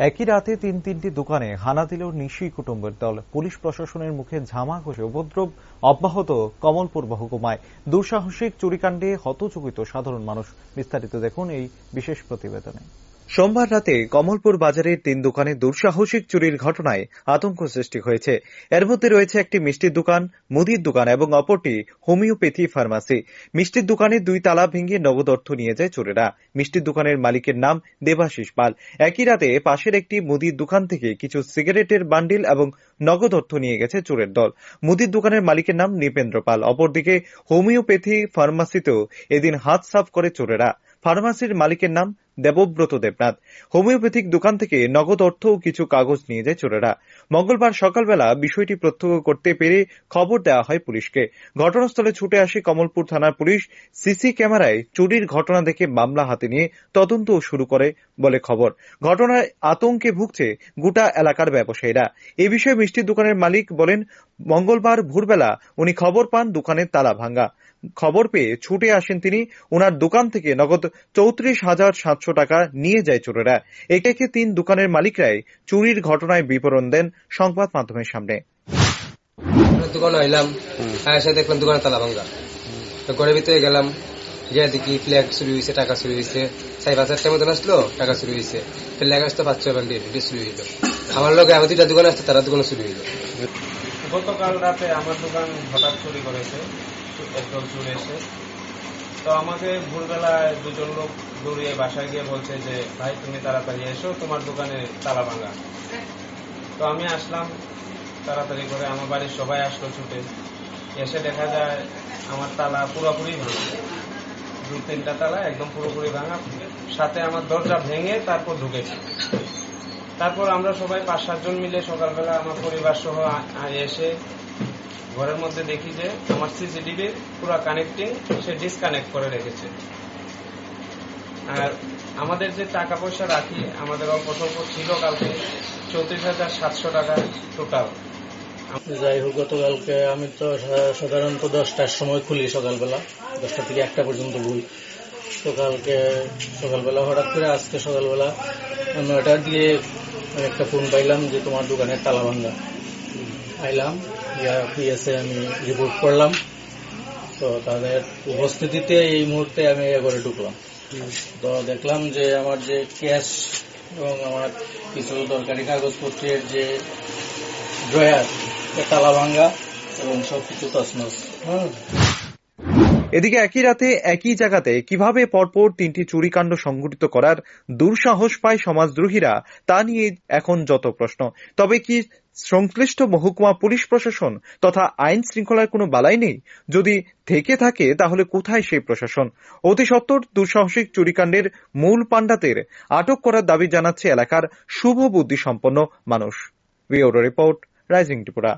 একই রাতে তিনটি দোকানে হানা দিল নিশি কুটুম্বের দল। পুলিশ প্রশাসনের মুখে ঝামা ঘষে উপদ্রব অব্যাহত কমলপুর মহকুমায়। দুঃসাহসিক চুরিকাণ্ডে হতচকিত সাধারণ মানুষ। বিস্তারিত দেখুন এই বিশেষ প্রতিবেদনে। সোমবার রাতে কমলপুর বাজারের 3 দোকানে দুঃসাহসিক চুরির ঘটনায় আতঙ্ক সৃষ্টি হয়েছে। এর মধ্যে রয়েছে একটি মিষ্টির দোকান, মুদির দোকান এবং অপরটি হোমিওপ্যাথি ফার্মাসি। মিষ্টির দোকানে 2 তালা ভেঙে নগদ অর্থ নিয়ে যায় চোরেরা। মিষ্টির দোকানের মালিকের নাম দেবাশিস পাল। একই রাতে পাশের একটি মুদির দোকান থেকে কিছু সিগারেটের বান্ডিল এবং নগদ অর্থ নিয়ে গেছে চোরের দল। মুদির দোকানের মালিকের নাম নৃপেন্দ্র পাল। অপরদিকে হোমিওপ্যাথি ফার্মাসিতেও এদিন হাত সাফ করে চোরেরা। ফার্মাসির মালিকের নাম দেবব্রত দেবনাথ। হোমিওপ্যাথিক দোকান থেকে নগদ অর্থ ও কিছু কাগজ নিয়ে যায় চোরেরা। মঙ্গলবার সকালবেলা বিষয়টি প্রত্যক্ষ করতে পেরে খবর দেওয়া হয় পুলিশকে। ঘটনাস্থলে ছুটে আসে কমলপুর থানার পুলিশ। সিসি ক্যামেরায় চুরির ঘটনা দেখে মামলা হাতে নিয়ে তদন্ত শুরু করে বলে খবর। ঘটনায় আতঙ্কে ভুগছে গোটা এলাকার ব্যবসায়ীরা। এ বিষয়ে মিষ্টির দোকানের মালিক বলেন, মঙ্গলবার ভোরবেলা উনি খবর পান দোকানের তালা ভাঙা। খবর পেয়ে ছুটে আসেন তিনি। ওনার দোকান থেকে নগদ 34,700 টাকা নিয়ে যায় চোরেরা। এটাকে 3 দোকানের মালিকরাই চুরির ঘটনায় বিবরণ দেন সংবাদ মাধ্যমের সামনে। দোকানে আইলাম, এসে দেখলাম দোকানে তালা ভাঙা। ঘরের ভিতরে গেলাম, গিয়ে দেখি ফ্ল্যাগ চুরি হয়েছে, টাকা চুরি হয়েছে। 4-5 মতন আসলো, টাকা চুরি হয়েছে। ফ্ল্যাগ আসতো 5-6 বান্ডিল, এটা চুরি হইল। আমার লোক আরো 2টা দোকান আসতো, তারা দোকানে চুরি হইল। গতকাল রাতে আমার দোকান হঠাৎ চুরি করেছে একদল চুরি এসে। তো আমাকে ভোরবেলায় 2জন লোক দৌড়িয়ে বাসায় গিয়ে বলছে যে, ভাই তুমি তাড়াতাড়ি এসো, তোমার দোকানে তালা ভাঙা। তো আমি আসলাম তাড়াতাড়ি করে, আমার বাড়ির সবাই আসলো ছুটে। এসে দেখা যায় আমার তালা পুরোপুরি ভাঙা, 2-3টা তালা একদম পুরোপুরি ভাঙা, সাথে আমার দরজা ভেঙে তারপর ঢুকেছে। তারপর আমরা সবাই 5-7 জন মিলে সকালবেলা আমার পরিবার সহ এসে ঘরের মধ্যে দেখি যে আমার সিসিটিভি পুরো কানেক্টিং সে ডিসকানেক্ট করে রেখেছে। আর আমাদের যে টাকা পয়সা রাখি, আমাদের অল্প স্বল্প ছিল কালকে 34,700 টাকা টোটাল। যাই হোক, গতকালকে আমি তো সাধারণত 10টার সময় খুলি, সকালবেলা 10টা থেকে 1টা পর্যন্ত বই। তো কালকে সকালবেলা হঠাৎ করে আজকে সকালবেলা 9টা দিয়ে একটা ফোন পাইলাম যে তোমার দোকানের তালা ভাঙা। আইলাম, পিএসএ আমি রিপোর্ট করলাম। তো তাদের উপস্থিতিতে এই মুহূর্তে আমি ঘরে ঢুকলাম। তো দেখলাম যে আমার যে ক্যাশ এবং আমার কিছু দরকারি কাগজপত্রের যে ড্রয়ার, তালা ভাঙা এবং সবকিছু তছনছ। এদিকে একই রাতে একই জায়গাতে কিভাবে পরপর 3টি চুরিকাণ্ড সংঘটিত করার দুঃসাহস পায় সমাজদ্রোহীরা, তা নিয়ে এখন যত প্রশ্ন। তবে কি সংশ্লিষ্ট মহকুমা পুলিশ প্রশাসন তথা আইন শৃঙ্খলার কোনো বালাই নেই? যদি থেকে থাকে তাহলে কোথায় সেই প্রশাসন? অতি সত্বর দুঃসাহসিক চুরিকাণ্ডের মূল পাণ্ডাদের আটক করার দাবি জানাচ্ছে এলাকার শুভ বুদ্ধি সম্পন্ন মানুষ। Bureau report, rising Tripura.